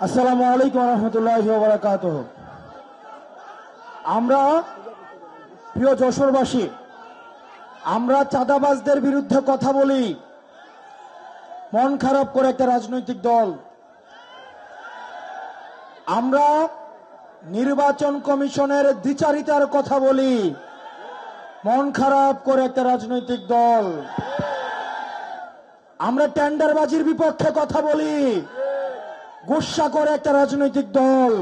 আসসালামু আলাইকুম রহমতুল্লাহি ওয়া বারাকাতুহ। আমরা প্রিয় যশোরবাসী, আমরা চাঁদাবাজদের বিরুদ্ধে কথা বলি, মন খারাপ করে একটা রাজনৈতিক দল। আমরা নির্বাচন কমিশনের দ্বিচারিতার কথা বলি, মন খারাপ করে একটা রাজনৈতিক দল। আমরা টেন্ডারবাজির বিপক্ষে কথা বলি, গুসা করে একটা রাজনৈতিক দল।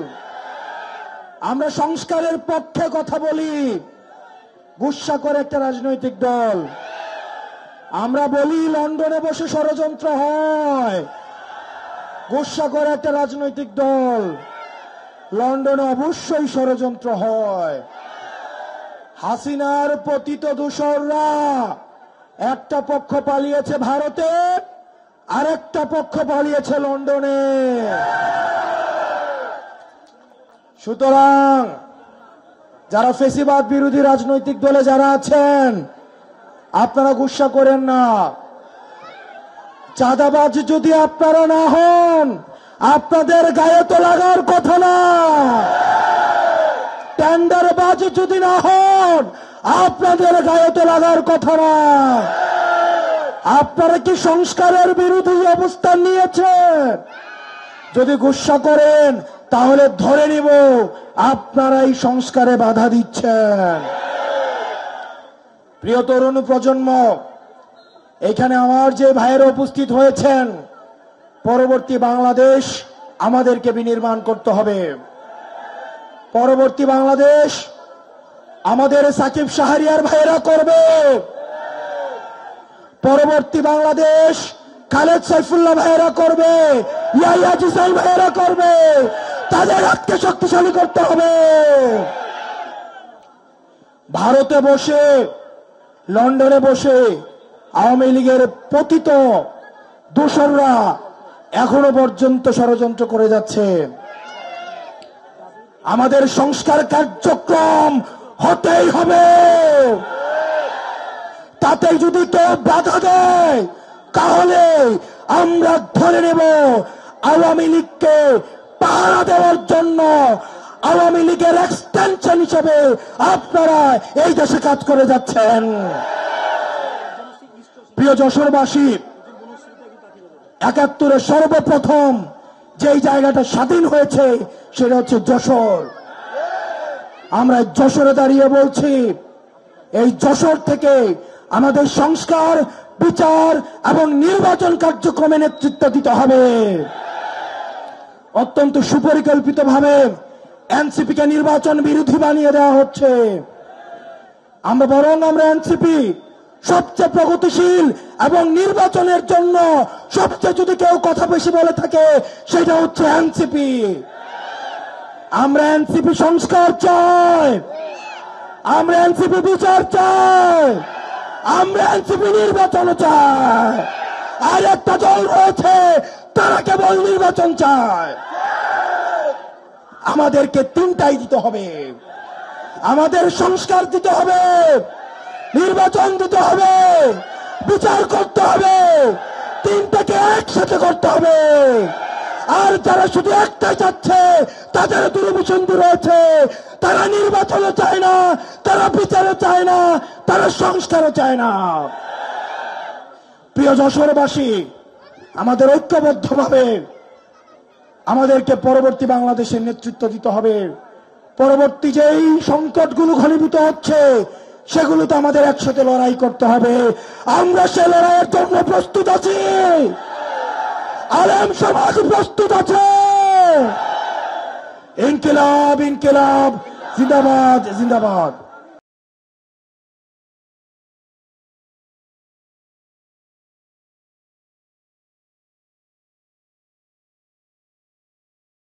আমরা সংস্কারের পক্ষে কথা বলি, গুসা করে একটা রাজনৈতিক দল। আমরা বলি লন্ডনে বসে ষড়যন্ত্র হয়, গুসা করে একটা রাজনৈতিক দল। লন্ডনে অবশ্যই ষড়যন্ত্র হয়। হাসিনার পতিত দূষররা একটা পক্ষ পালিয়েছে ভারতে, আরেকটা পক্ষ পালিয়েছে লন্ডনে। সুতরাং যারা ফেসিবাদ বিরোধী রাজনৈতিক দলে যারা আছেন, আপনারা গুসা করেন না। চাঁদাবাজ যদি আপনারা না হন, আপনাদের গায়ে তো লাগার কথা না। টেন্ডারবাজ যদি না হন, আপনাদের গায়ে তো লাগার কথা না। আপনারা কি সংস্কারের বিরোধী অবস্থান নিয়েছেন? যদি গুসা করেন তাহলে ধরে নিব আপনারা এই সংস্কারে বাধা দিচ্ছেন। প্রিয় তরুণ প্রজন্ম, এখানে আমার যে ভাইয়েরা উপস্থিত হয়েছেন, পরবর্তী বাংলাদেশ আমাদেরকে বিনির্মাণ করতে হবে। পরবর্তী বাংলাদেশ আমাদের সাকিব শাহরিয়ার ভাইয়েরা করবে। পরবর্তী বাংলাদেশ খালেদ সাইফুল্লাহ ভাইয়েরা করবে, ইয়াহিয়া জিসাইল ভাইয়েরা করবে। তাদের হাতকে শক্তিশালী করতে হবে। ভারতে বসে, লন্ডনে বসে আওয়ামী লীগের পতিত দূষররা এখনো পর্যন্ত ষড়যন্ত্র করে যাচ্ছে। আমাদের সংস্কার কার্যক্রম হতেই হবে। তাতে যদি কেউ বাধা দেয় তাহলে আমরা ধরে নেব আওয়ামী লীগকে পাহারা দেওয়ার জন্য আওয়ামী লীগের এক্সটেনশন হিসেবে আপনারা এই দেশে কাজ করে যাচ্ছেন। প্রিয় যশোরবাসী, ৭১ সর্বপ্রথম যেই জায়গাটা স্বাধীন হয়েছে সেটা হচ্ছে যশোর। আমরা যশোরে দাঁড়িয়ে বলছি, এই যশোর থেকে আমাদের সংস্কার, বিচার এবং নির্বাচন কার্যক্রমে নেতৃত্ব দিতে হবে। অত্যন্ত সুপরিকল্পিতভাবে এনসিপি কে নির্বাচন বিরোধী বানিয়ে দেওয়া হচ্ছে। আমরা এনসিপি সবচেয়ে প্রগতিশীল এবং নির্বাচনের জন্য সবচেয়ে যদি কেউ কথা বেশি বলে থাকে সেটা হচ্ছে এনসিপি। আমরা এনসিপি সংস্কার চাই, আমরা এনসিপি বিচার চাই, আমরা এনসিপি নির্বাচন চাই। আর একটা দল রয়েছে তারা কেবল নির্বাচন চায়। আমাদেরকে তিনটাই দিতে হবে। আমাদের সংস্কার দিতে হবে, নির্বাচন দিতে হবে, বিচার করতে হবে। তিনটাকে একসাথে করতে হবে। আর যারা শুধু একটাই চাচ্ছে তাদের দুর্বিসন্ধি রয়েছে। তারা নির্বাচনও চায় না, তারা বিচারও চায় না, তারা সংস্কারও চায় না। প্রিয় যশোরবাসী, আমাদের ঐক্যবদ্ধভাবে আমাদেরকে পরবর্তী বাংলাদেশের নেতৃত্ব দিতে হবে। পরবর্তী যেই সংকটগুলো ঘনীভূত হচ্ছে সেগুলোতে আমাদের একসাথে লড়াই করতে হবে। আমরা সে লড়াইয়ের জন্য প্রস্তুত আছি। আলেম সমাজ প্রস্তুত আছে। ইনকিলাব, ইনকিলাব, জিন্দাবাদ, জিন্দাবাদ।